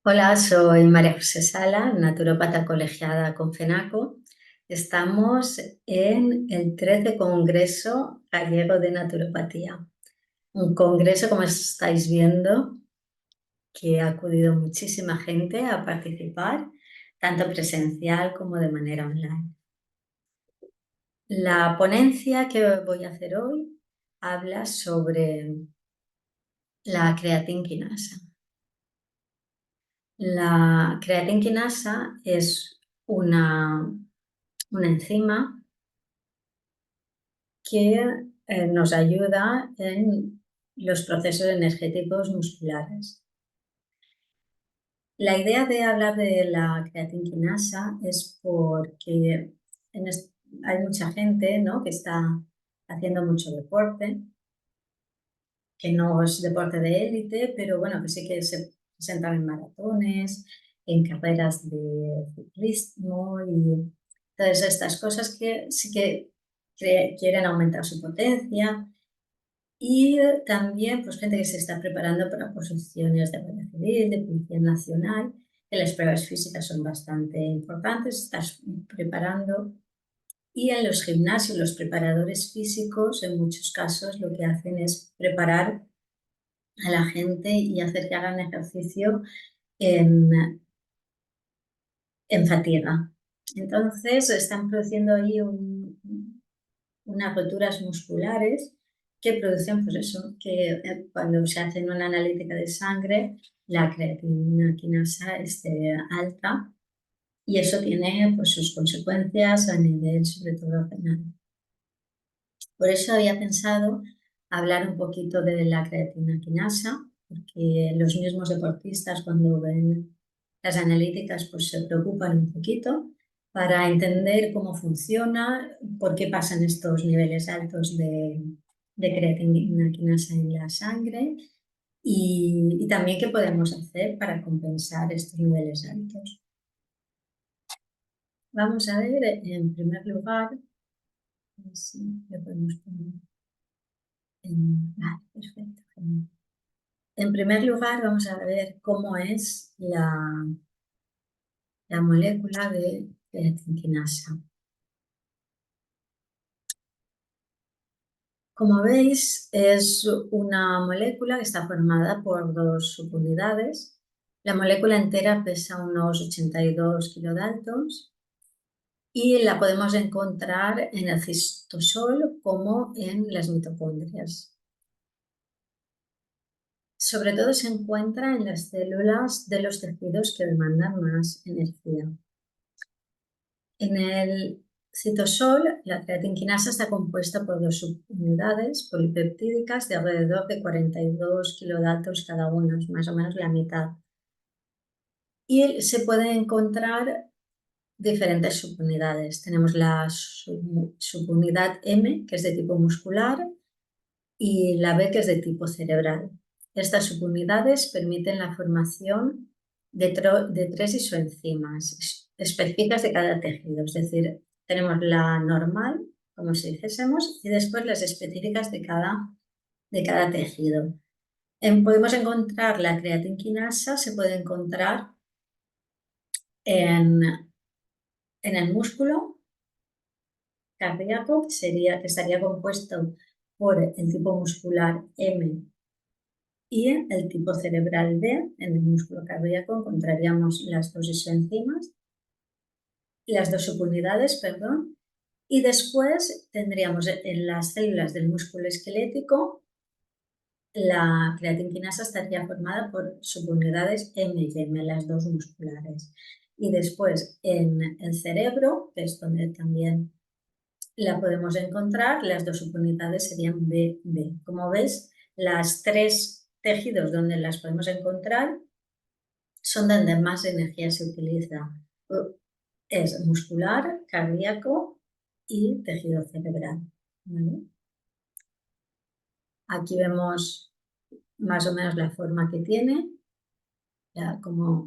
Hola, soy María José Sala, naturópata colegiada con FENACO. Estamos en el 13 Congreso Gallego de Naturopatía, un congreso, como estáis viendo, que ha acudido muchísima gente a participar, tanto presencial como de manera online. La ponencia que voy a hacer hoy habla sobre la creatinquinasa. La creatinquinasa es una enzima que nos ayuda en los procesos energéticos musculares. La idea de hablar de la creatinquinasa es porque hay mucha gente, ¿no?, que está haciendo mucho deporte, que no es deporte de élite, pero bueno, que sí que se presentan en maratones, en carreras de ciclismo y todas estas cosas que sí que quieren aumentar su potencia. Y también pues gente que se está preparando para posiciones de Guardia Civil, de Policía Nacional, que las pruebas físicas son bastante importantes, estás preparando. Y en los gimnasios, los preparadores físicos, en muchos casos, lo que hacen es preparar a la gente y hacer que hagan ejercicio en, en fatiga. Entonces, están produciendo ahí unas roturas musculares que producen, pues eso, que cuando se hace una analítica de sangre, la creatina quinasa esté alta y eso tiene pues sus consecuencias a nivel sobre todo renal. Por eso había pensado hablar un poquito de la creatina quinasa, porque los mismos deportistas cuando ven las analíticas pues se preocupan un poquito para entender cómo funciona, por qué pasan estos niveles altos de creatina quinasa en la sangre y también qué podemos hacer para compensar estos niveles altos. Vamos a ver, en primer lugar, si le podemos poner vale, perfecto, genial. En primer lugar, vamos a ver cómo es la molécula de creatinquinasa. Como veis, es una molécula que está formada por dos subunidades. La molécula entera pesa unos 82 kilodaltons y la podemos encontrar en el citosol como en las mitocondrias. Sobre todo se encuentra en las células de los tejidos que demandan más energía. En el citosol, la creatinquinasa está compuesta por dos subunidades polipeptídicas de alrededor de 42 kilodaltons cada una, es más o menos la mitad. Y se pueden encontrar diferentes subunidades. Tenemos la subunidad M, que es de tipo muscular, y la B, que es de tipo cerebral. Estas subunidades permiten la formación de tres isoenzimas específicas de cada tejido, es decir, tenemos la normal, como si dijésemos, y después las específicas de cada tejido. Podemos encontrar la creatinquinasa, se puede encontrar en el músculo cardíaco, que estaría compuesto por el tipo muscular M y el tipo cerebral B. En el músculo cardíaco encontraríamos las dos isoenzimas, las dos subunidades, perdón, y después tendríamos en las células del músculo esquelético la creatinquinasa estaría formada por subunidades M y M, las dos musculares. Y después en el cerebro, que es donde también la podemos encontrar, las dos subunidades serían B, B. Como ves, las tres tejidos donde las podemos encontrar son donde más energía se utiliza. Es muscular, cardíaco y tejido cerebral. ¿Vale? Aquí vemos más o menos la forma que tiene, cómo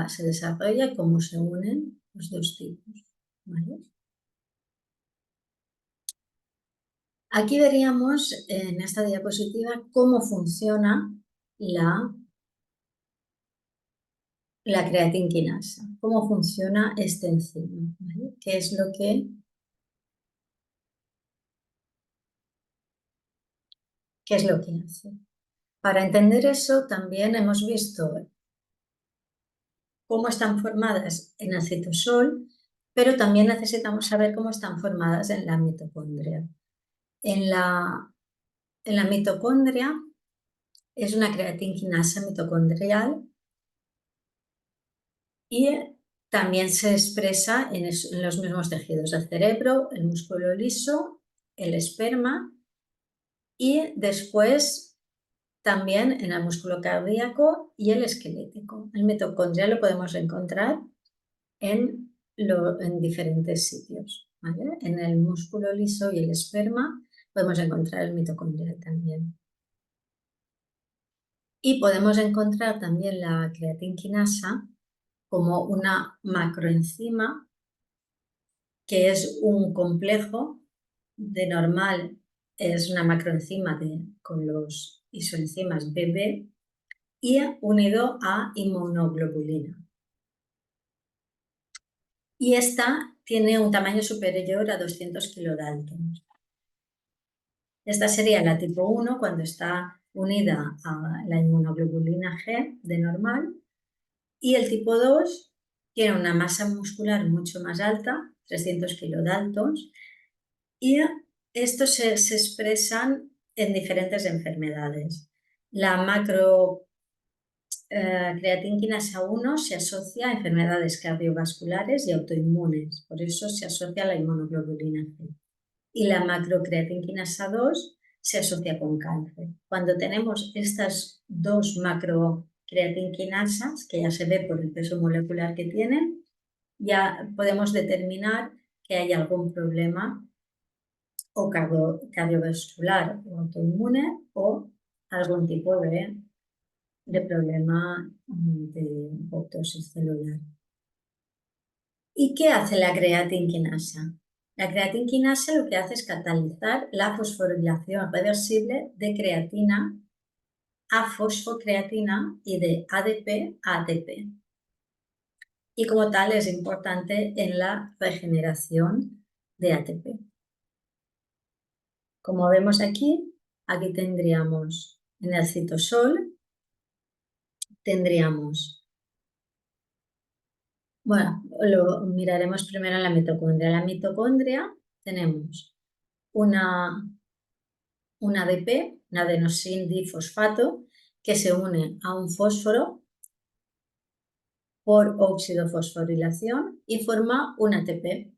se desarrolla y cómo se unen los dos tipos. ¿Vale? Aquí veríamos en esta diapositiva cómo funciona la la creatinquinasa. ¿Cómo funciona este enzima? ¿Vale? ¿Qué es lo que hace? Para entender eso, también hemos visto cómo están formadas en el citosol, pero también necesitamos saber cómo están formadas en la mitocondria. En la mitocondria es una creatinquinasa mitocondrial y también se expresa en los mismos tejidos, el cerebro, el músculo liso, el esperma y después también en el músculo cardíaco y el esquelético. El mitocondria lo podemos encontrar en diferentes sitios, ¿vale? En el músculo liso y el esperma podemos encontrar el mitocondria también. Y podemos encontrar también la creatinquinasa como una macroenzima, que es un complejo de normal, es una macroenzima con los isoenzimas BB y unido a inmunoglobulina. Y esta tiene un tamaño superior a 200 kilodaltons. Esta sería la tipo 1 cuando está unida a la inmunoglobulina G de normal, y el tipo 2 tiene una masa muscular mucho más alta, 300 kilodaltons, y estos se expresan en diferentes enfermedades. La macro creatinquinasa 1 se asocia a enfermedades cardiovasculares y autoinmunes, por eso se asocia a la inmunoglobulina G. Y la macrocreatinquinasa 2 se asocia con cáncer. Cuando tenemos estas dos macrocreatinquinasas, que ya se ve por el peso molecular que tienen, ya podemos determinar que hay algún problema o cardiovascular o autoinmune o algún tipo de problema de apoptosis celular. ¿Y qué hace la creatinquinasa? La creatinquinasa lo que hace es catalizar la fosforilación reversible de creatina a fosfocreatina y de ADP a ATP. Y como tal es importante en la regeneración de ATP. Como vemos aquí tendríamos en el citosol, tendríamos, bueno, lo miraremos primero en la mitocondria. En la mitocondria tenemos un ADP, un adenosin difosfato, que se une a un fósforo por óxido fosforilación y forma un ATP,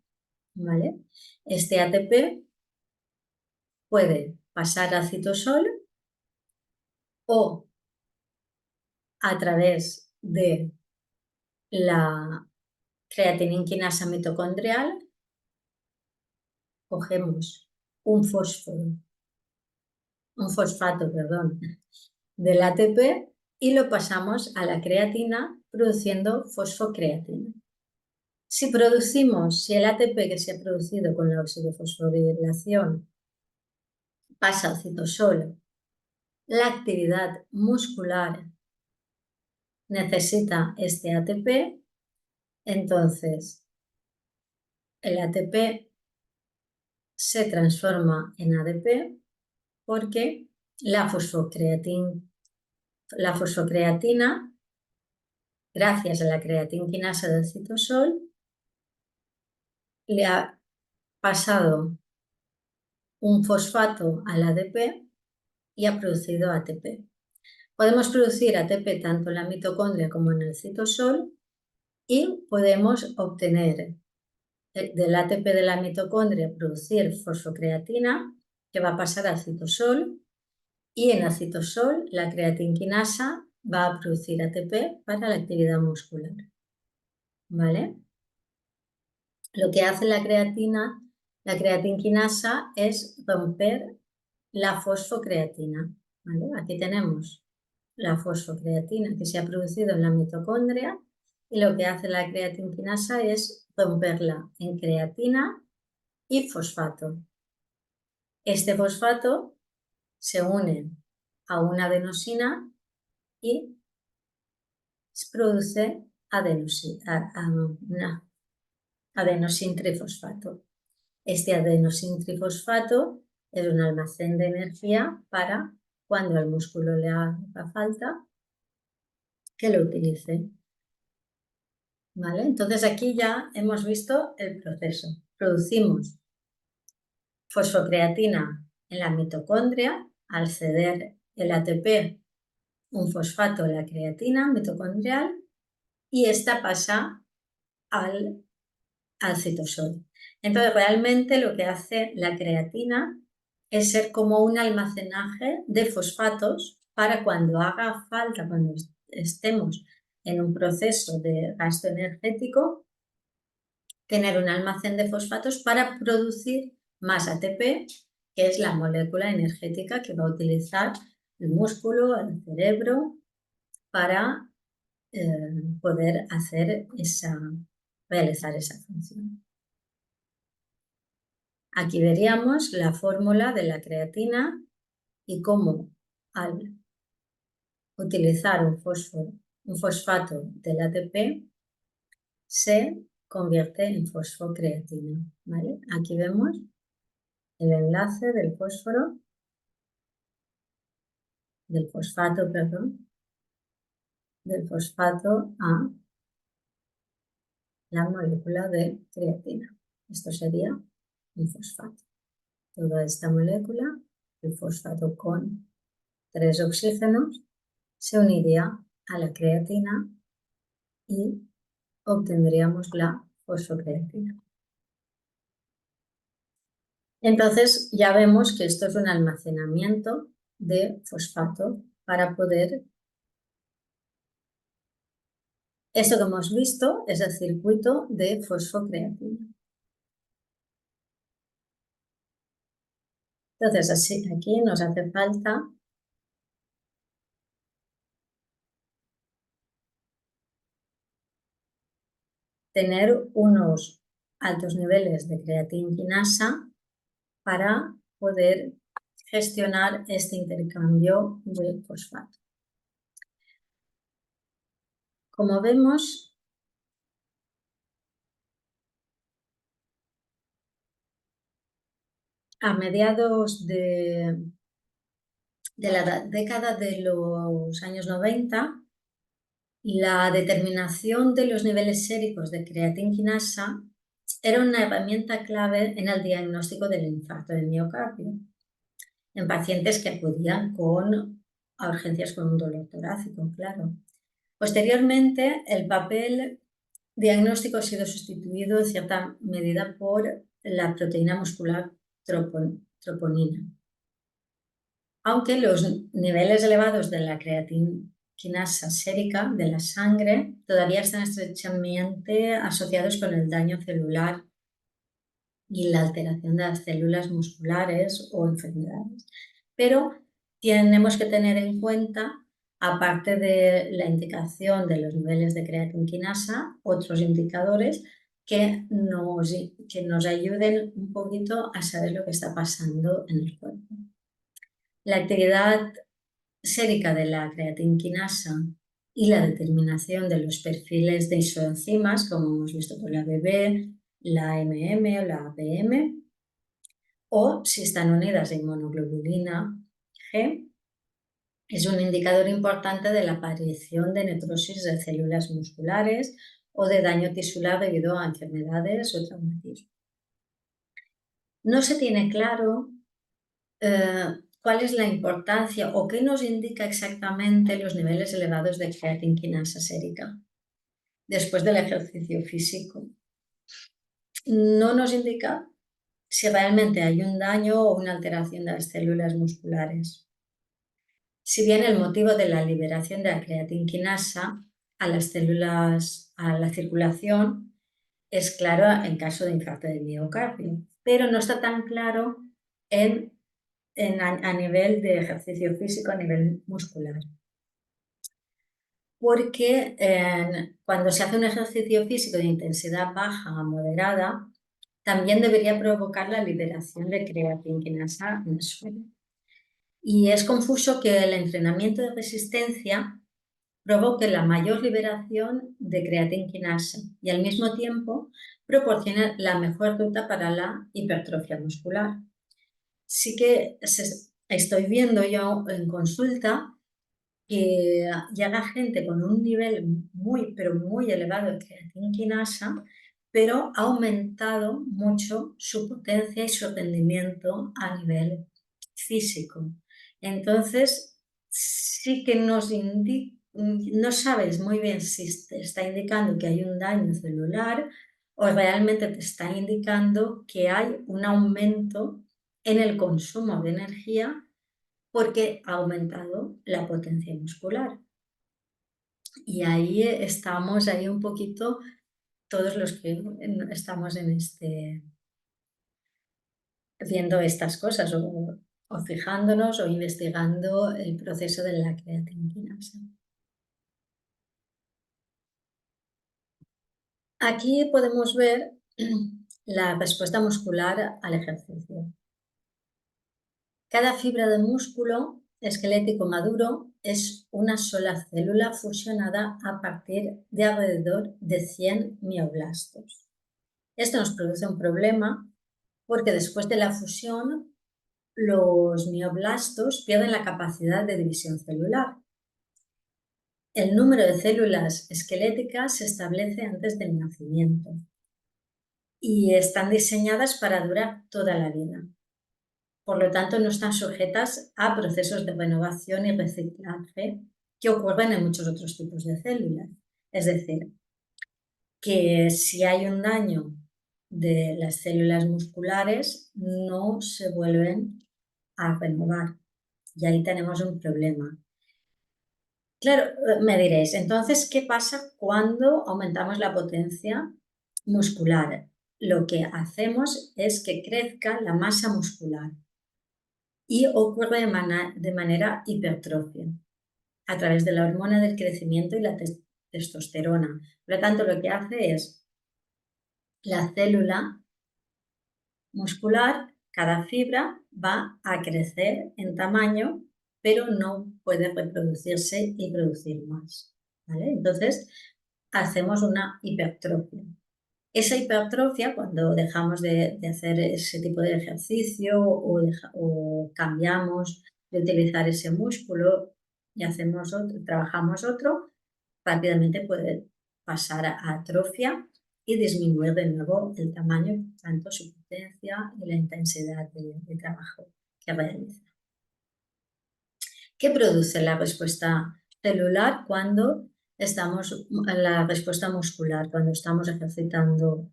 ¿vale? Este ATP puede pasar al citosol o a través de la creatininquinasa mitocondrial, cogemos un fosfato, del ATP y lo pasamos a la creatina produciendo fosfocreatina. Si el ATP que se ha producido con la oxidofosforilación pasa al citosol, la actividad muscular necesita este ATP, entonces el ATP se transforma en ADP porque la fosfocreatina, gracias a la creatinquinasa del citosol, le ha pasado un fosfato al ADP y ha producido ATP. Podemos producir ATP tanto en la mitocondria como en el citosol y podemos obtener del ATP de la mitocondria producir fosfocreatina que va a pasar al citosol y en el citosol la creatinquinasa va a producir ATP para la actividad muscular. ¿Vale? Lo que hace la creatinquinasa es romper la fosfocreatina. ¿Vale? Aquí tenemos la fosfocreatina que se ha producido en la mitocondria y lo que hace la creatinquinasa es romperla en creatina y fosfato. Este fosfato se une a una adenosina y produce adenosin trifosfato. Este adenosin trifosfato es un almacén de energía para cuando al músculo le haga falta que lo utilice. ¿Vale? Entonces aquí ya hemos visto el proceso. Producimos fosfocreatina en la mitocondria al ceder el ATP, un fosfato de la creatina mitocondrial, y esta pasa al citosol. Entonces realmente lo que hace la creatina es ser como un almacenaje de fosfatos para cuando haga falta, cuando estemos en un proceso de gasto energético, tener un almacén de fosfatos para producir más ATP, que es la molécula energética que va a utilizar el músculo, el cerebro, para poder realizar esa función. Aquí veríamos la fórmula de la creatina y cómo al utilizar un fosfato del ATP se convierte en fosfocreatina, ¿vale? Aquí vemos el enlace del fosfato a la molécula de creatina. Esto sería un fosfato. Toda esta molécula, el fosfato con 3 oxígenos, se uniría a la creatina y obtendríamos la fosfocreatina. Entonces ya vemos que esto es un almacenamiento de fosfato para poder... Esto que hemos visto es el circuito de fosfocreatina. Entonces así, aquí nos hace falta tener unos altos niveles de creatinquinasa para poder gestionar este intercambio de fosfato. Como vemos, a mediados de la década de los años 90, la determinación de los niveles séricos de creatinquinasa era una herramienta clave en el diagnóstico del infarto del miocardio en pacientes que acudían a urgencias con un dolor torácico, claro. Posteriormente, el papel diagnóstico ha sido sustituido en cierta medida por la proteína muscular troponina. Aunque los niveles elevados de la creatinquinasa sérica de la sangre todavía están estrechamente asociados con el daño celular y la alteración de las células musculares o enfermedades. Pero tenemos que tener en cuenta, aparte de la indicación de los niveles de creatinquinasa, otros indicadores que nos ayuden un poquito a saber lo que está pasando en el cuerpo. La actividad sérica de la creatinquinasa y la determinación de los perfiles de isoenzimas, como hemos visto por la BB, la MM o la APM, o si están unidas a inmunoglobulina G, es un indicador importante de la aparición de necrosis de células musculares o de daño tisular debido a enfermedades o traumatismo. No se tiene claro cuál es la importancia o qué nos indica exactamente los niveles elevados de creatinquinasa sérica después del ejercicio físico. No nos indica si realmente hay un daño o una alteración de las células musculares. Si bien el motivo de la liberación de la creatinquinasa a las células, a la circulación, es claro en caso de infarto del miocardio, pero no está tan claro a nivel de ejercicio físico, a nivel muscular. Porque cuando se hace un ejercicio físico de intensidad baja a moderada, también debería provocar la liberación de creatinquinasa en el suelo. Y es confuso que el entrenamiento de resistencia provoque la mayor liberación de creatinquinasa y al mismo tiempo proporcione la mejor ruta para la hipertrofia muscular. Sí que estoy viendo yo en consulta que llega gente con un nivel muy, pero muy elevado de creatinquinasa, pero ha aumentado mucho su potencia y su rendimiento a nivel físico. Entonces, sí que no sabes muy bien si te está indicando que hay un daño celular o realmente te está indicando que hay un aumento en el consumo de energía porque ha aumentado la potencia muscular. Y ahí estamos, ahí un poquito todos los que estamos viendo estas cosas o fijándonos o investigando el proceso de la creatinquinasa. Aquí podemos ver la respuesta muscular al ejercicio. Cada fibra de músculo esquelético maduro es una sola célula fusionada a partir de alrededor de 100 mioblastos. Esto nos produce un problema porque después de la fusión los mioblastos pierden la capacidad de división celular. El número de células esqueléticas se establece antes del nacimiento y están diseñadas para durar toda la vida. Por lo tanto, no están sujetas a procesos de renovación y reciclaje que ocurren en muchos otros tipos de células. Es decir, que si hay un daño de las células musculares, no se vuelven a renovar. Y ahí tenemos un problema. Claro, me diréis, entonces, ¿qué pasa cuando aumentamos la potencia muscular? Lo que hacemos es que crezca la masa muscular y ocurre de manera hipertrofia a través de la hormona del crecimiento y la testosterona. Por lo tanto, lo que hace es la célula muscular, cada fibra va a crecer en tamaño, pero no puede reproducirse y producir más. ¿Vale? Entonces, hacemos una hipertrofia. Esa hipertrofia, cuando dejamos de hacer ese tipo de ejercicio o cambiamos de utilizar ese músculo y trabajamos otro, rápidamente puede pasar a atrofia y disminuir de nuevo el tamaño, tanto su potencia y la intensidad de trabajo que realiza. ¿Qué produce la respuesta celular cuando estamos, la respuesta muscular, cuando estamos ejercitando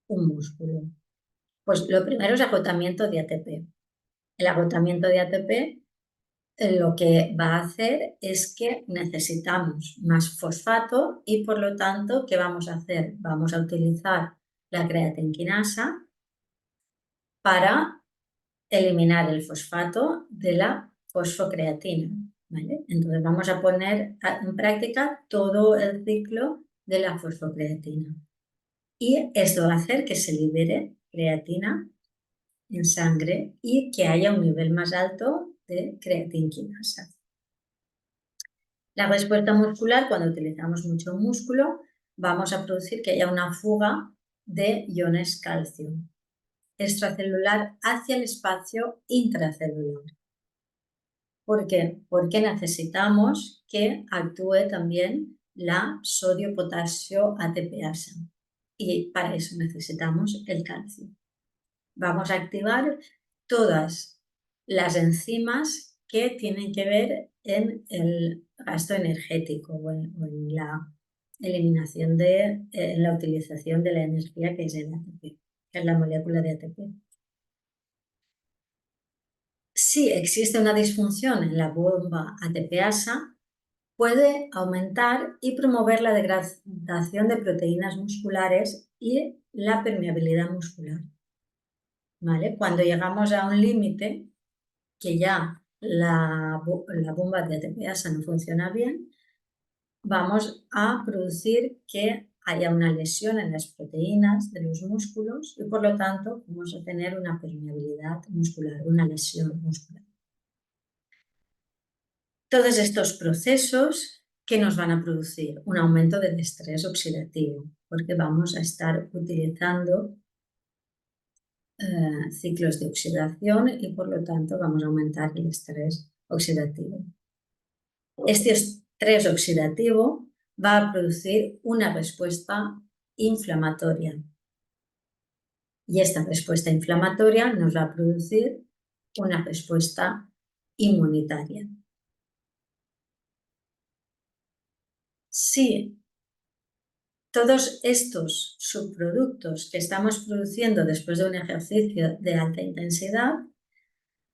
un músculo? Pues lo primero es agotamiento de ATP. El agotamiento de ATP lo que va a hacer es que necesitamos más fosfato y por lo tanto, ¿qué vamos a hacer? Vamos a utilizar la creatinquinasa para eliminar el fosfato de la fosfocreatina. ¿Vale? Entonces vamos a poner en práctica todo el ciclo de la fosfocreatina. Y esto va a hacer que se libere creatina en sangre y que haya un nivel más alto de creatinquinasa. La respuesta muscular, cuando utilizamos mucho músculo, vamos a producir que haya una fuga de iones calcio extracelular hacia el espacio intracelular. ¿Por qué? Porque necesitamos que actúe también la sodio-potasio ATPasa y para eso necesitamos el calcio. Vamos a activar todas las enzimas que tienen que ver en el gasto energético o en la eliminación en la utilización de la energía que es el ATP, que es la molécula de ATP. Si existe una disfunción en la bomba ATPasa, puede aumentar y promover la degradación de proteínas musculares y la permeabilidad muscular. ¿Vale? Cuando llegamos a un límite, que ya la bomba de ATPasa no funciona bien, vamos a producir que haya una lesión en las proteínas de los músculos y por lo tanto vamos a tener una permeabilidad muscular, una lesión muscular. Todos estos procesos ¿qué nos van a producir? Un aumento del estrés oxidativo, porque vamos a estar utilizando ciclos de oxidación y por lo tanto vamos a aumentar el estrés oxidativo. Este estrés oxidativo va a producir una respuesta inflamatoria y esta respuesta inflamatoria nos va a producir una respuesta inmunitaria. Si todos estos subproductos que estamos produciendo después de un ejercicio de alta intensidad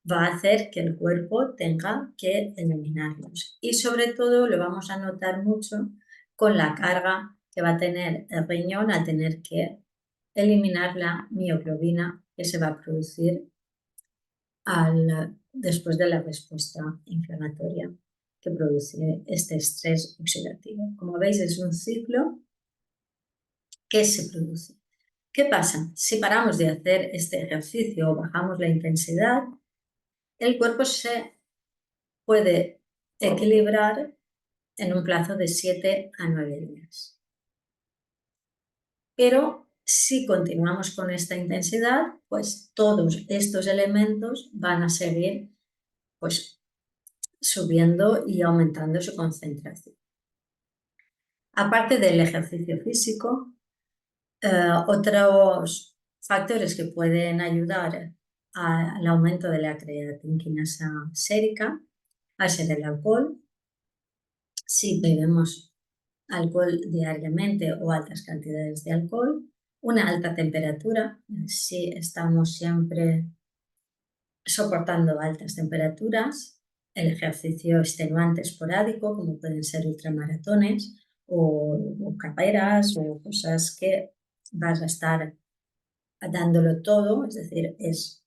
va a hacer que el cuerpo tenga que eliminarlos. Y sobre todo lo vamos a notar mucho con la carga que va a tener el riñón al tener que eliminar la mioglobina que se va a producir después de la respuesta inflamatoria que produce este estrés oxidativo. Como veis, es un ciclo que se produce. ¿Qué pasa? Si paramos de hacer este ejercicio o bajamos la intensidad, el cuerpo se puede equilibrar en un plazo de 7 a 9 días. Pero si continuamos con esta intensidad, pues todos estos elementos van a seguir pues, subiendo y aumentando su concentración. Aparte del ejercicio físico, otros factores que pueden ayudar al aumento de la creatinquinasa sérica va a ser el alcohol. Si bebemos alcohol diariamente o altas cantidades de alcohol, una alta temperatura, si estamos siempre soportando altas temperaturas, el ejercicio extenuante esporádico, como pueden ser ultramaratones o carreras o cosas que vas a estar dándolo todo, es decir, es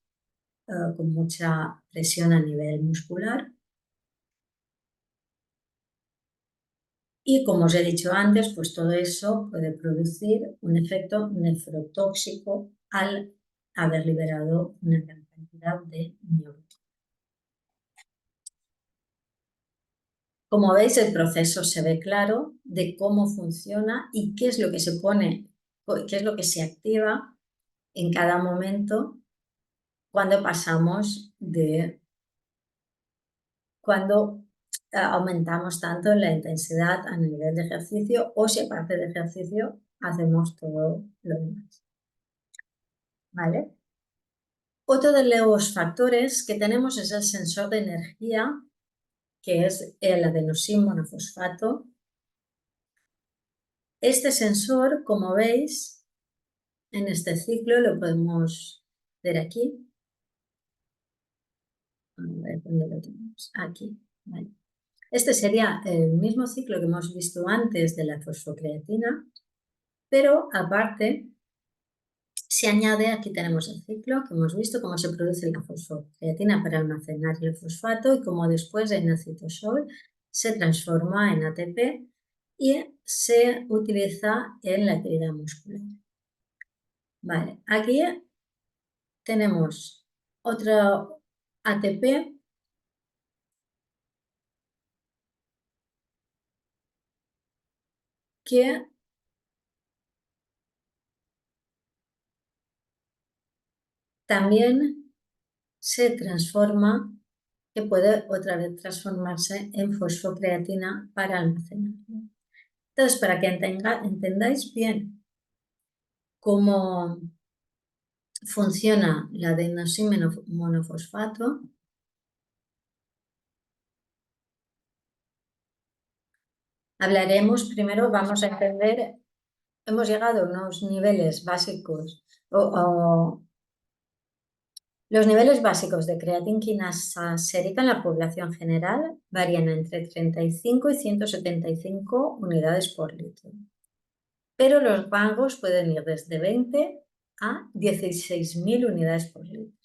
con mucha presión a nivel muscular. Y como os he dicho antes, pues todo eso puede producir un efecto nefrotóxico al haber liberado una gran cantidad de mioglobina. Como veis, el proceso se ve claro de cómo funciona y qué es lo que se pone, qué es lo que se activa en cada momento cuando pasamos cuando aumentamos tanto la intensidad a nivel de ejercicio o si aparte de ejercicio hacemos todo lo demás. ¿Vale? Otro de los factores que tenemos es el sensor de energía, que es el adenosín monofosfato. Este sensor, como veis, en este ciclo lo podemos ver aquí. A ver dónde lo tenemos. Aquí. Vale. Este sería el mismo ciclo que hemos visto antes de la fosfocreatina, pero aparte se añade, aquí tenemos el ciclo que hemos visto, cómo se produce la fosfocreatina para almacenar el fosfato y cómo después en el citosol se transforma en ATP y se utiliza en la actividad muscular. Vale, aquí tenemos otro ATP que también se transforma, que puede otra vez transformarse en fosfocreatina para almacenarlo. Entonces, para que entendáis bien cómo funciona la adenosín monofosfato, hablaremos primero, vamos a entender, hemos llegado a unos niveles básicos los niveles básicos de creatinquinasa sérica en la población general varían entre 35 y 175 unidades por litro, pero los rangos pueden ir desde 20 a 16.000 unidades por litro.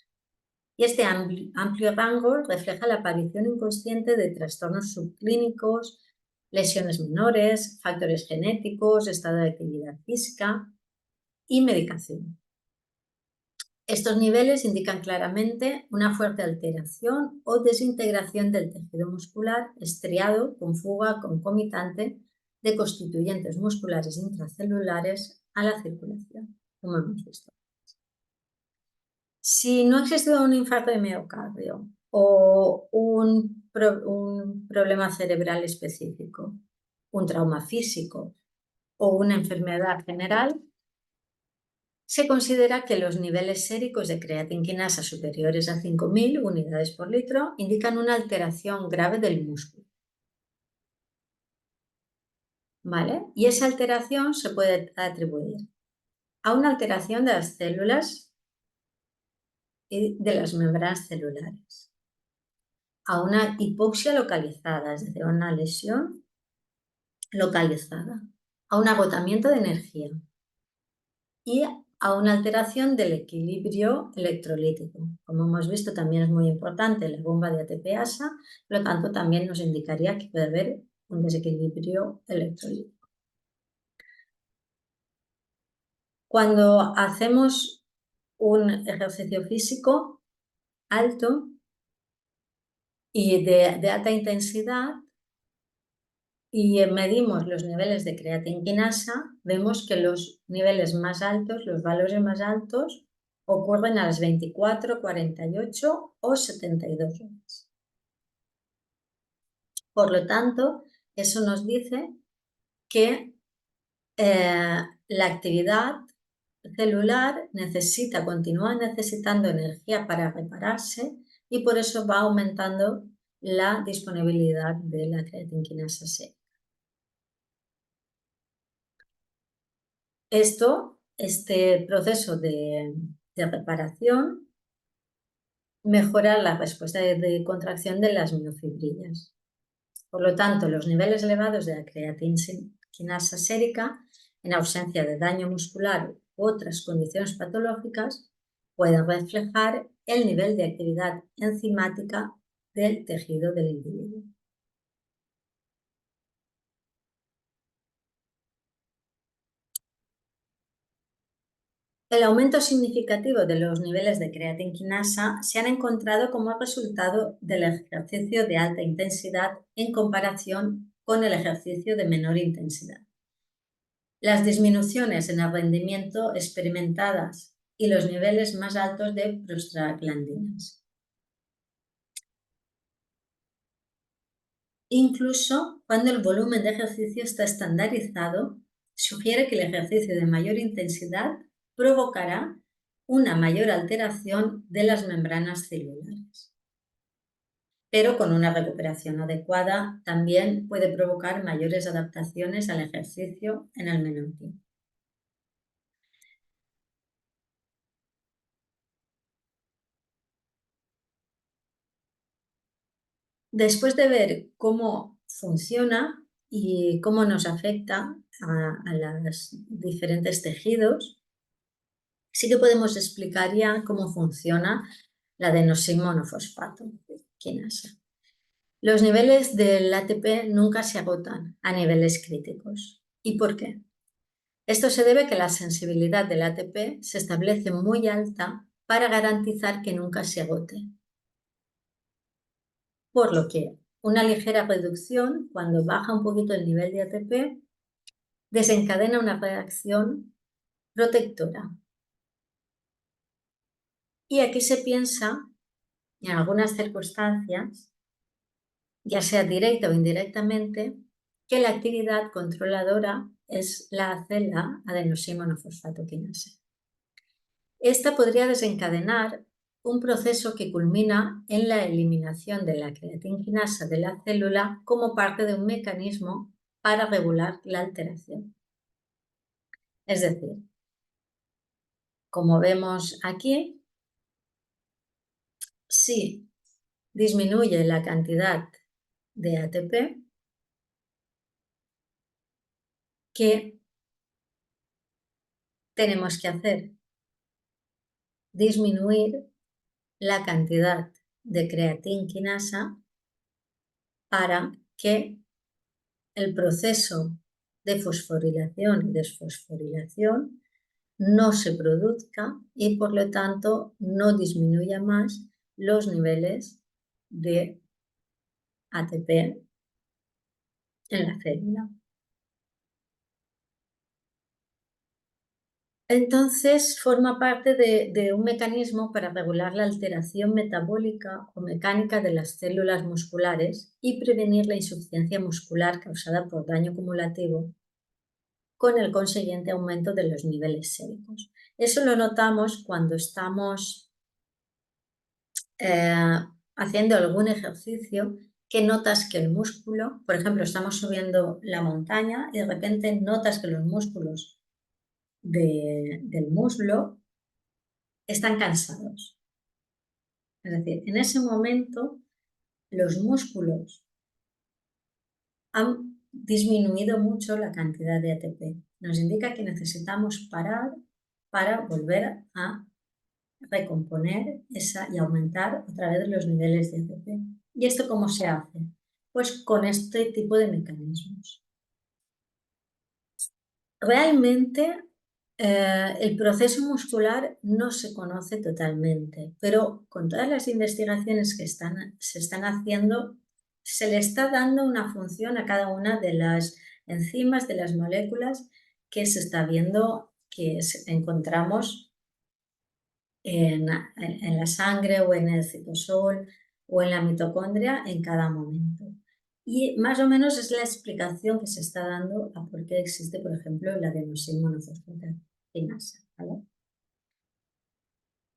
Y este amplio rango refleja la aparición inconsciente de trastornos subclínicos, lesiones menores, factores genéticos, estado de actividad física y medicación. Estos niveles indican claramente una fuerte alteración o desintegración del tejido muscular estriado con fuga concomitante de constituyentes musculares intracelulares a la circulación, como hemos visto. Si no ha existido un infarto de miocardio o un problema cerebral específico, un trauma físico o una enfermedad general, se considera que los niveles séricos de creatinquinasa superiores a 5.000 unidades por litro indican una alteración grave del músculo. ¿Vale? Y esa alteración se puede atribuir a una alteración de las células y de las membranas celulares, a una hipoxia localizada, es decir, a una lesión localizada, a un agotamiento de energía y a una alteración del equilibrio electrolítico. Como hemos visto, también es muy importante la bomba de ATPasa, por lo tanto también nos indicaría que puede haber un desequilibrio electrolítico. Cuando hacemos un ejercicio físico alto y de alta intensidad y medimos los niveles de creatinquinasa, vemos que los niveles más altos, los valores más altos, ocurren a las 24, 48 o 72 horas. Por lo tanto, eso nos dice que la actividad celular continúa necesitando energía para repararse y por eso va aumentando la disponibilidad de la creatinquinasa C. Este proceso de reparación mejora la respuesta de contracción de las miofibrillas. Por lo tanto, los niveles elevados de la creatinquinasa sérica, en ausencia de daño muscular u otras condiciones patológicas, pueden reflejar el nivel de actividad enzimática del tejido del individuo. El aumento significativo de los niveles de creatinquinasa se han encontrado como resultado del ejercicio de alta intensidad en comparación con el ejercicio de menor intensidad. Las disminuciones en el rendimiento experimentadas y los niveles más altos de prostaglandinas. Incluso cuando el volumen de ejercicio está estandarizado, sugiere que el ejercicio de mayor intensidad provocará una mayor alteración de las membranas celulares. Pero con una recuperación adecuada también puede provocar mayores adaptaciones al ejercicio en el menor tiempo. Después de ver cómo funciona y cómo nos afecta a los diferentes tejidos, sí que podemos explicar ya cómo funciona la adenosín-monofosfato quinasa. Los niveles del ATP nunca se agotan a niveles críticos. ¿Y por qué? Esto se debe a que la sensibilidad del ATP se establece muy alta para garantizar que nunca se agote. Por lo que una ligera reducción, cuando baja un poquito el nivel de ATP, desencadena una reacción protectora. Y aquí se piensa, en algunas circunstancias, ya sea directa o indirectamente, que la actividad controladora hace la adenosín-monofosfato quinasa. Esta podría desencadenar un proceso que culmina en la eliminación de la creatinquinasa de la célula como parte de un mecanismo para regular la alteración. Es decir, como vemos aquí, si disminuye la cantidad de ATP, ¿qué tenemos que hacer? Disminuir la cantidad de creatinquinasa para que el proceso de fosforilación y desfosforilación no se produzca y por lo tanto no disminuya más los niveles de ATP en la célula. Entonces, forma parte de un mecanismo para regular la alteración metabólica o mecánica de las células musculares y prevenir la insuficiencia muscular causada por daño acumulativo, con el consiguiente aumento de los niveles séricos. Eso lo notamos cuando estamos haciendo algún ejercicio, que notas que el músculo, por ejemplo, estamos subiendo la montaña y de repente notas que los músculos del muslo están cansados. Es decir, en ese momento los músculos han disminuido mucho la cantidad de ATP. Nos indica que necesitamos parar para volver a recomponer y aumentar otra vez los niveles de ATP. ¿Y esto cómo se hace? Pues con este tipo de mecanismos. Realmente el proceso muscular no se conoce totalmente, pero con todas las investigaciones que se están haciendo, se le está dando una función a cada una de las enzimas, de las moléculas que se está viendo que encontramos en la sangre o en el citosol o en la mitocondria en cada momento. Y más o menos es la explicación que se está dando a por qué existe, por ejemplo, la adenosina monofosfatasa, ¿vale?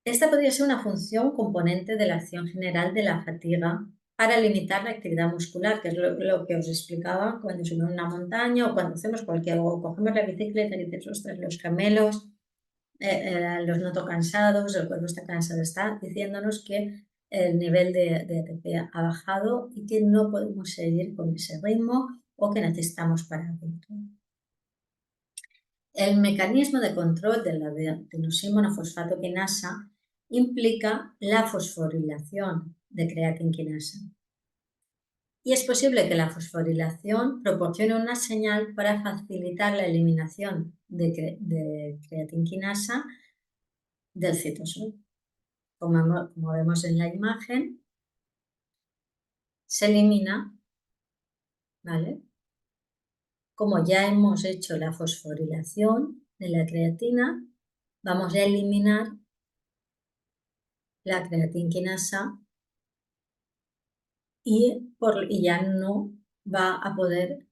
Esta podría ser una función componente de la acción general de la fatiga para limitar la actividad muscular, que es lo que os explicaba cuando subimos una montaña o cuando hacemos o cogemos la bicicleta y dices, ostras, los gemelos, los noto cansados, el cuerpo está cansado, está diciéndonos que el nivel de ATP ha bajado y que no podemos seguir con ese ritmo o que necesitamos parar. El mecanismo de control de la adenosina monofosfato quinasa implica la fosforilación de creatinquinasa. Y es posible que la fosforilación proporcione una señal para facilitar la eliminación de creatinquinasa del citosol. Como vemos en la imagen, se elimina, ¿vale? Como ya hemos hecho la fosforilación de la creatina, vamos a eliminar la creatinquinasa y ya no va a poder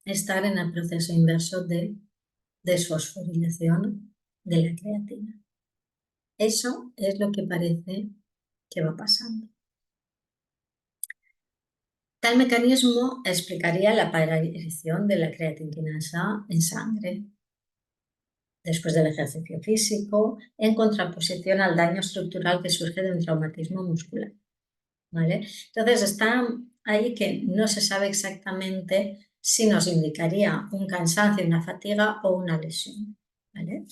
estar en el proceso inverso de desfosforilación de la creatina. Eso es lo que parece que va pasando. Tal mecanismo explicaría la aparición de la creatinquinasa en sangre después del ejercicio físico, en contraposición al daño estructural que surge de un traumatismo muscular, ¿vale? Entonces está ahí que no se sabe exactamente si nos indicaría un cansancio, una fatiga o una lesión, ¿vale?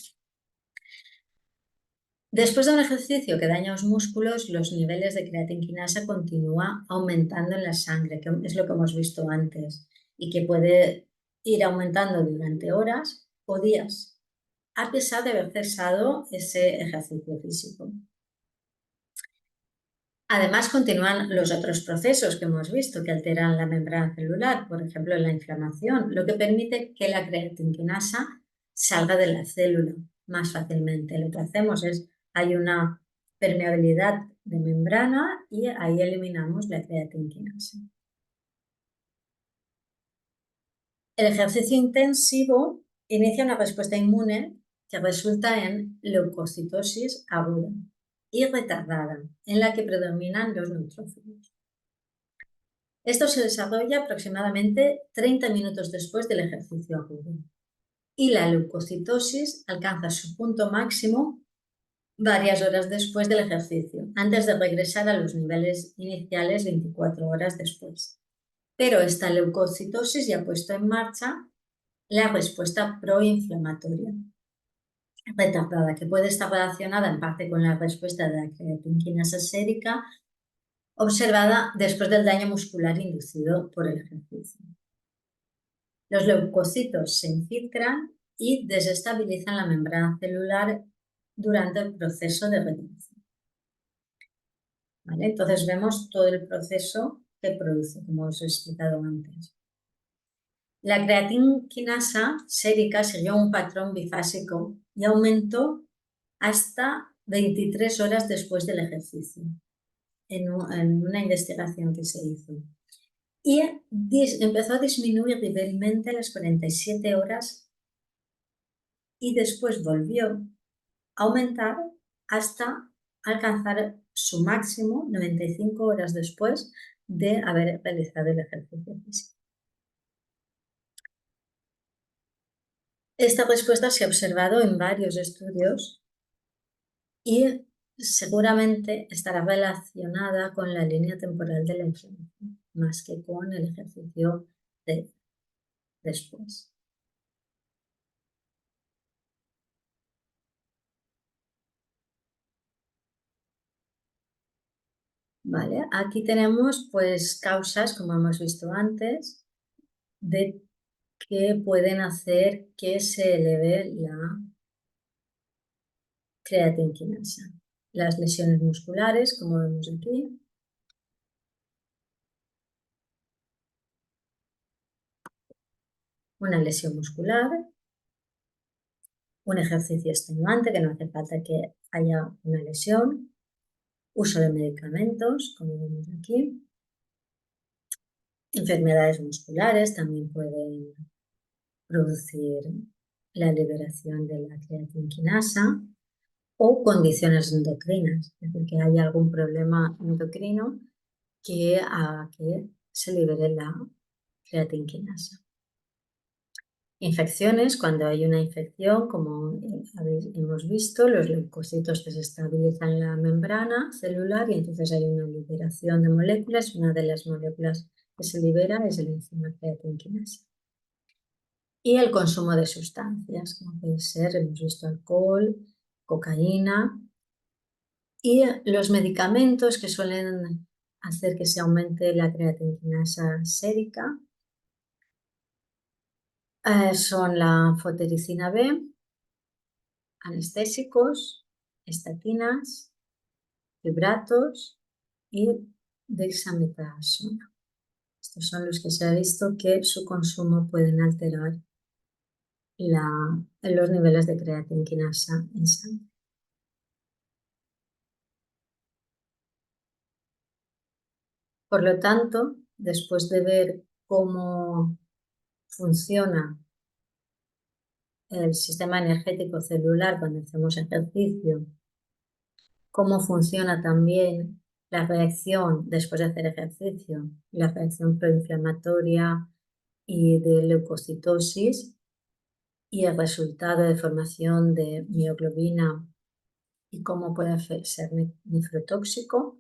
Después de un ejercicio que daña los músculos, los niveles de creatinquinasa continúan aumentando en la sangre, que es lo que hemos visto antes, y que puede ir aumentando durante horas o días, a pesar de haber cesado ese ejercicio físico. Además, continúan los otros procesos que hemos visto que alteran la membrana celular, por ejemplo, la inflamación, lo que permite que la creatinquinasa salga de la célula más fácilmente. Lo que hacemos es, hay una permeabilidad de membrana y ahí eliminamos la creatinquinasa. El ejercicio intensivo inicia una respuesta inmune que resulta en leucocitosis aguda y retardada, en la que predominan los neutrófilos. Esto se desarrolla aproximadamente 30 minutos después del ejercicio agudo y la leucocitosis alcanza su punto máximo varias horas después del ejercicio, antes de regresar a los niveles iniciales 24 horas después. Pero esta leucocitosis ya ha puesto en marcha la respuesta proinflamatoria retardada, que puede estar relacionada en parte con la respuesta de la creatinquinasa sérica observada después del daño muscular inducido por el ejercicio. Los leucocitos se infiltran y desestabilizan la membrana celular durante el proceso de replicación. ¿Vale? Entonces vemos todo el proceso que produce, como os he explicado antes. La creatinquinasa sérica siguió un patrón bifásico y aumentó hasta 23 horas después del ejercicio, en una investigación que se hizo. Y empezó a disminuir débilmente a las 47 horas y después volvió a aumentar hasta alcanzar su máximo 95 horas después de haber realizado el ejercicio físico. Esta respuesta se ha observado en varios estudios y seguramente estará relacionada con la línea temporal de la inflamación, más que con el ejercicio después. Vale, aquí tenemos pues causas, como hemos visto antes, de que pueden hacer que se eleve la creatinquinasa. Las lesiones musculares, como vemos aquí. Una lesión muscular. Un ejercicio extenuante, que no hace falta que haya una lesión. Uso de medicamentos, como vemos aquí. Enfermedades musculares también pueden producir la liberación de la creatinquinasa. O condiciones endocrinas, es decir, que haya algún problema endocrino que haga que se libere la creatinquinasa. Infecciones, cuando hay una infección, como hemos visto, los leucocitos desestabilizan la membrana celular y entonces hay una liberación de moléculas. Una de las moléculas que se libera es la enzima creatinquinasa. Y el consumo de sustancias, como puede ser, hemos visto alcohol, cocaína, y los medicamentos que suelen hacer que se aumente la creatinquinasa sérica son la fotericina B, anestésicos, estatinas, fibratos y dexametasona. Estos son los que se ha visto que su consumo pueden alterar los niveles de creatinquinasa en sangre. Por lo tanto, después de ver cómo funciona el sistema energético celular cuando hacemos ejercicio, cómo funciona también la reacción después de hacer ejercicio, la reacción proinflamatoria y de leucocitosis y el resultado de formación de mioglobina y cómo puede ser nefrotóxico.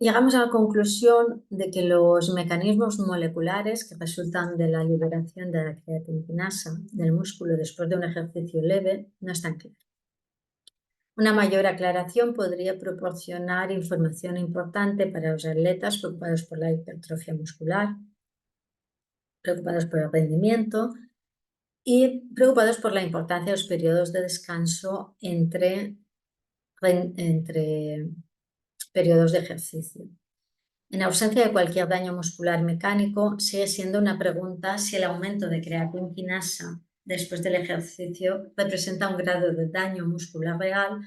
Llegamos a la conclusión de que los mecanismos moleculares que resultan de la liberación de la creatinquinasa del músculo después de un ejercicio leve no están claros. Una mayor aclaración podría proporcionar información importante para los atletas preocupados por la hipertrofia muscular, preocupados por el rendimiento y preocupados por la importancia de los periodos de descanso entre periodos de ejercicio. En ausencia de cualquier daño muscular mecánico, sigue siendo una pregunta si el aumento de creatinquinasa después del ejercicio representa un grado de daño muscular real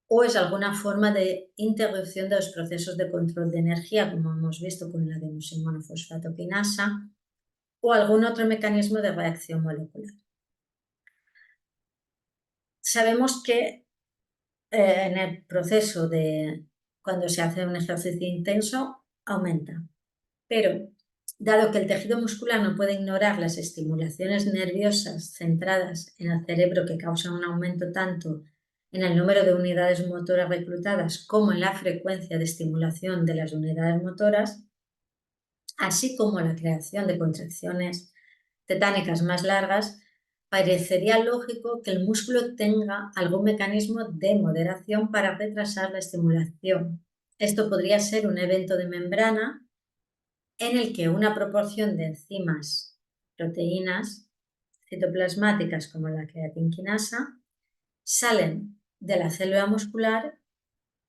o es alguna forma de interrupción de los procesos de control de energía, como hemos visto con la adenosín-monofosfato-quinasa, o algún otro mecanismo de reacción molecular. Sabemos que en el proceso de cuando se hace un ejercicio intenso aumenta, pero dado que el tejido muscular no puede ignorar las estimulaciones nerviosas centradas en el cerebro que causan un aumento tanto en el número de unidades motoras reclutadas como en la frecuencia de estimulación de las unidades motoras, así como la creación de contracciones tetánicas más largas, parecería lógico que el músculo tenga algún mecanismo de moderación para retrasar la estimulación. Esto podría ser un evento de membrana en el que una proporción de enzimas, proteínas, citoplasmáticas como la creatinquinasa salen de la célula muscular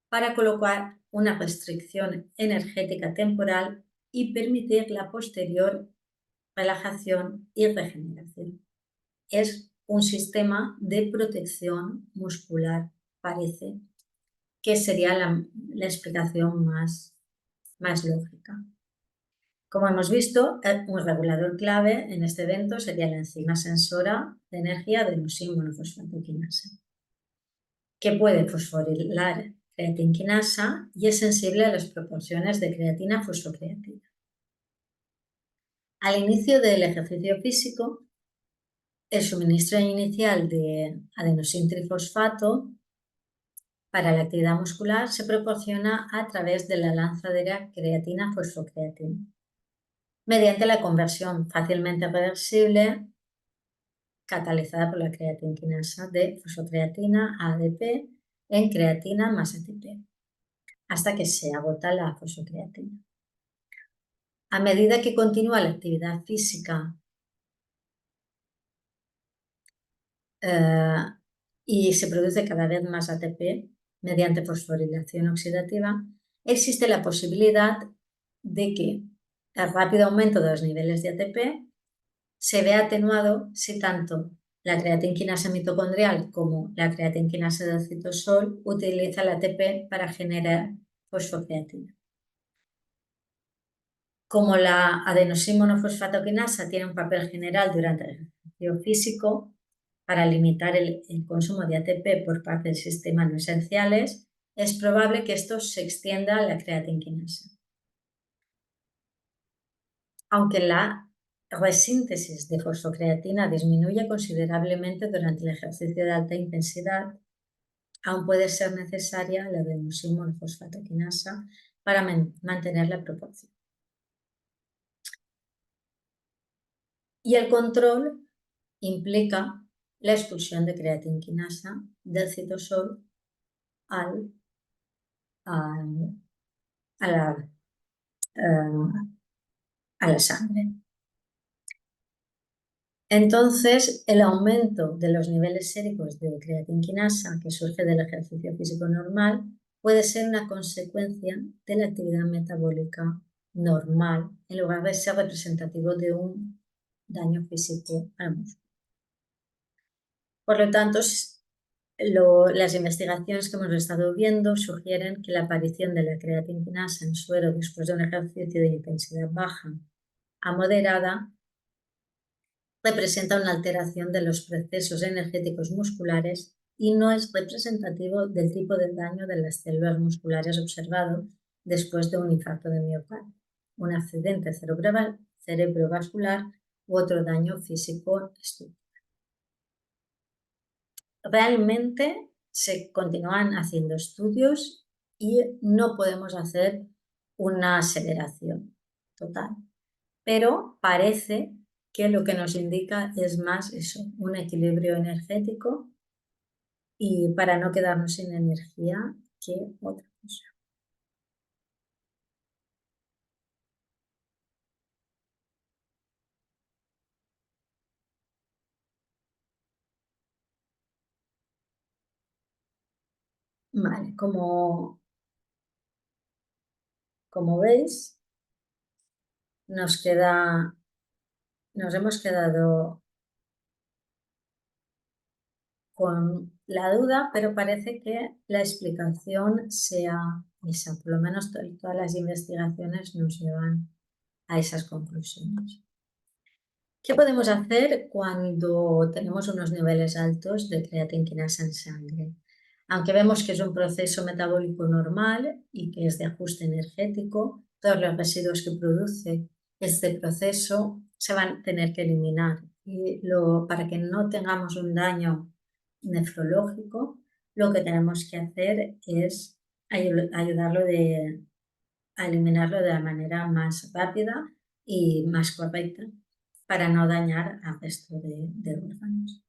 para colocar una restricción energética temporal y permitir la posterior relajación y regeneración. Es un sistema de protección muscular, parece que sería la explicación más lógica. Como hemos visto, un regulador clave en este evento sería la enzima sensora de energía adenosín monofosfatoquinasa, que puede fosforilar creatinquinasa y es sensible a las proporciones de creatina-fosfocreatina. Al inicio del ejercicio físico, el suministro inicial de adenosín trifosfato para la actividad muscular se proporciona a través de la lanzadera creatina-fosfocreatina, mediante la conversión fácilmente reversible catalizada por la creatinquinasa de fosfocreatina a ADP en creatina más ATP, hasta que se agota la fosfocreatina. A medida que continúa la actividad física y se produce cada vez más ATP mediante fosforilación oxidativa, existe la posibilidad de que el rápido aumento de los niveles de ATP se vea atenuado si tanto la creatinquinasa mitocondrial como la creatinquinasa del citosol utiliza el ATP para generar fosfocreatina. Como la adenosín monofosfatoquinasa tiene un papel general durante el ejercicio físico para limitar el consumo de ATP por parte del sistema no esenciales, es probable que esto se extienda a la creatinquinasa. Aunque la resíntesis de fosfocreatina disminuye considerablemente durante el ejercicio de alta intensidad, aún puede ser necesaria la adenosín monofosfatoquinasa para mantener la proporción. Y el control implica la expulsión de creatinquinasa del citosol a la sangre. Entonces, el aumento de los niveles séricos de creatinquinasa que surge del ejercicio físico normal puede ser una consecuencia de la actividad metabólica normal en lugar de ser representativo de un daño físico al músculo. Por lo tanto, las investigaciones que hemos estado viendo sugieren que la aparición de la creatinquinasa en suero después de un ejercicio de intensidad baja a moderada representa una alteración de los procesos energéticos musculares y no es representativo del tipo de daño de las células musculares observado después de un infarto de miocardio, un accidente cerebrovascular u otro daño físico estructural. Realmente se continúan haciendo estudios y no podemos hacer una aseveración total, pero parece que lo que nos indica es más eso, un equilibrio energético y para no quedarnos sin energía que otra cosa. Vale, como veis, nos hemos quedado con la duda, pero parece que la explicación sea esa. Por lo menos todas las investigaciones nos llevan a esas conclusiones. ¿Qué podemos hacer cuando tenemos unos niveles altos de creatinquinasa en sangre? Aunque vemos que es un proceso metabólico normal y que es de ajuste energético, todos los residuos que produce este proceso se van a tener que eliminar. Y para que no tengamos un daño nefrológico, lo que tenemos que hacer es ayudarlo a eliminarlo de la manera más rápida y más correcta para no dañar al resto de órganos.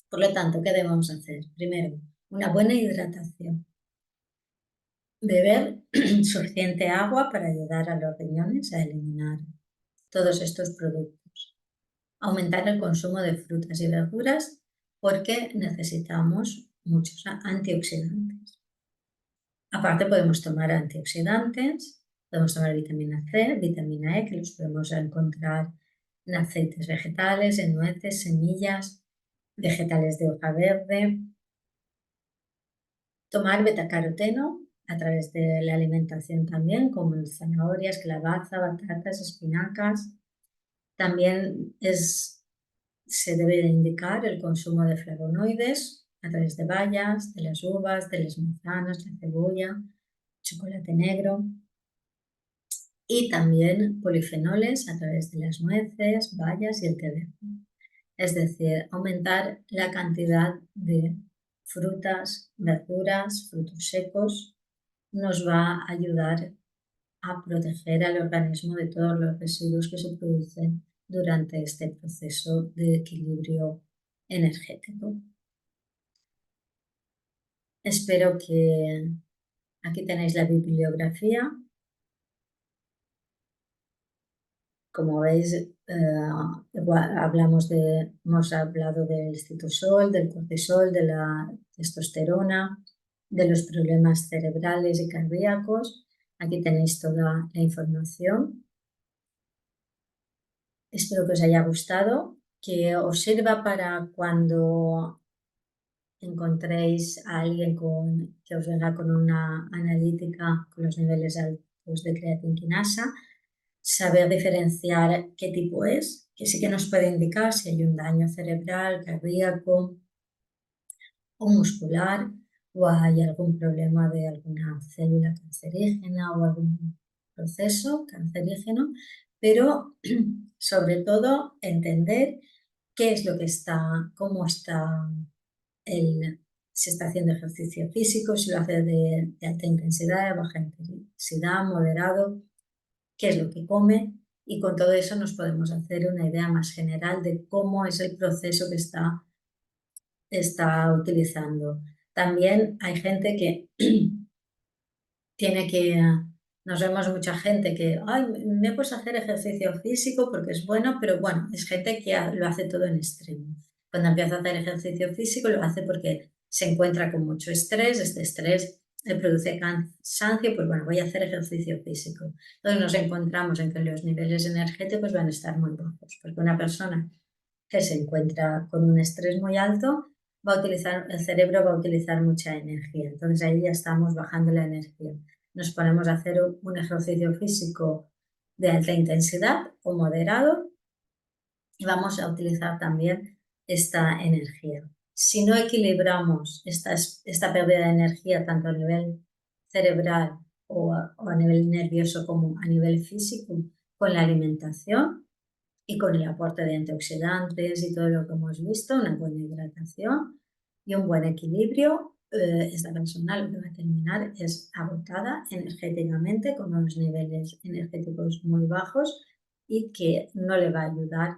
Por lo tanto, ¿qué debemos hacer? Primero, una buena hidratación. Beber suficiente agua para ayudar a los riñones a eliminar todos estos productos. Aumentar el consumo de frutas y verduras porque necesitamos muchos antioxidantes. Aparte podemos tomar antioxidantes, podemos tomar vitamina C, vitamina E, que los podemos encontrar en aceites vegetales, en nueces, semillas, vegetales de hoja verde. Tomar betacaroteno a través de la alimentación también, como en zanahorias, calabaza, batatas, espinacas. También se debe de indicar el consumo de flavonoides a través de bayas, de las uvas, de las manzanas, la cebolla, chocolate negro. Y también polifenoles a través de las nueces, bayas y el té verde. Es decir, aumentar la cantidad de frutas, verduras, frutos secos nos va a ayudar a proteger al organismo de todos los residuos que se producen durante este proceso de equilibrio energético. Espero que aquí tenéis la bibliografía. Como veis, hemos hablado del citosol, del cortisol, de la testosterona, de los problemas cerebrales y cardíacos. Aquí tenéis toda la información. Espero que os haya gustado, que os sirva para cuando encontréis a alguien que os venga con una analítica con los niveles altos de creatinquinasa, saber diferenciar qué tipo es, que sí que nos puede indicar si hay un daño cerebral, cardíaco o muscular, o hay algún problema de alguna célula cancerígena o algún proceso cancerígeno, pero sobre todo entender qué es lo que está, cómo está si está haciendo ejercicio físico, si lo hace de alta intensidad, de baja intensidad, moderado, qué es lo que come, y con todo eso nos podemos hacer una idea más general de cómo es el proceso que está utilizando. También hay gente que tiene que, nos vemos mucha gente que, ay, me puedes hacer ejercicio físico porque es bueno, pero bueno, es gente que lo hace todo en extremo. Cuando empieza a hacer ejercicio físico lo hace porque se encuentra con mucho estrés, este estrés le produce cansancio, pues bueno, voy a hacer ejercicio físico. Entonces nos encontramos en que los niveles energéticos van a estar muy bajos, porque una persona que se encuentra con un estrés muy alto, el cerebro va a utilizar mucha energía. Entonces ahí ya estamos bajando la energía. Nos ponemos a hacer un ejercicio físico de alta intensidad o moderado y vamos a utilizar también esta energía. Si no equilibramos esta pérdida de energía tanto a nivel cerebral o a nivel nervioso como a nivel físico con la alimentación, y con el aporte de antioxidantes y todo lo que hemos visto, una buena hidratación y un buen equilibrio, esta persona lo que va a terminar es agotada energéticamente con unos niveles energéticos muy bajos y que no le va a ayudar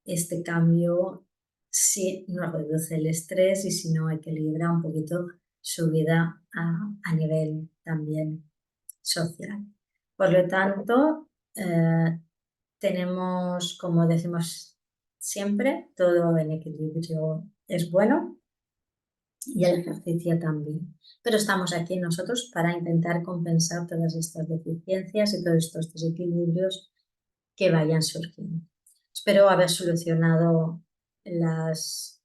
este cambio si no reduce el estrés y si no equilibra un poquito su vida a nivel también social. Por lo tanto, tenemos, como decimos siempre, todo en equilibrio es bueno y el ejercicio también. Pero estamos aquí nosotros para intentar compensar todas estas deficiencias y todos estos desequilibrios que vayan surgiendo. Espero haber solucionado las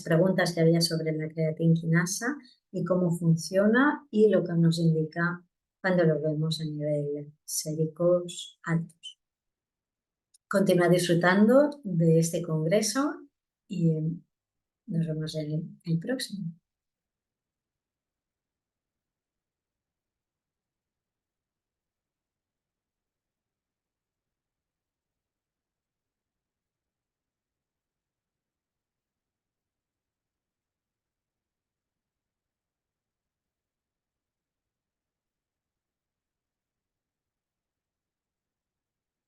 preguntas que había sobre la creatinquinasa y cómo funciona y lo que nos indica cuando lo vemos a nivel séricos altos. Continúa disfrutando de este congreso y nos vemos en el próximo.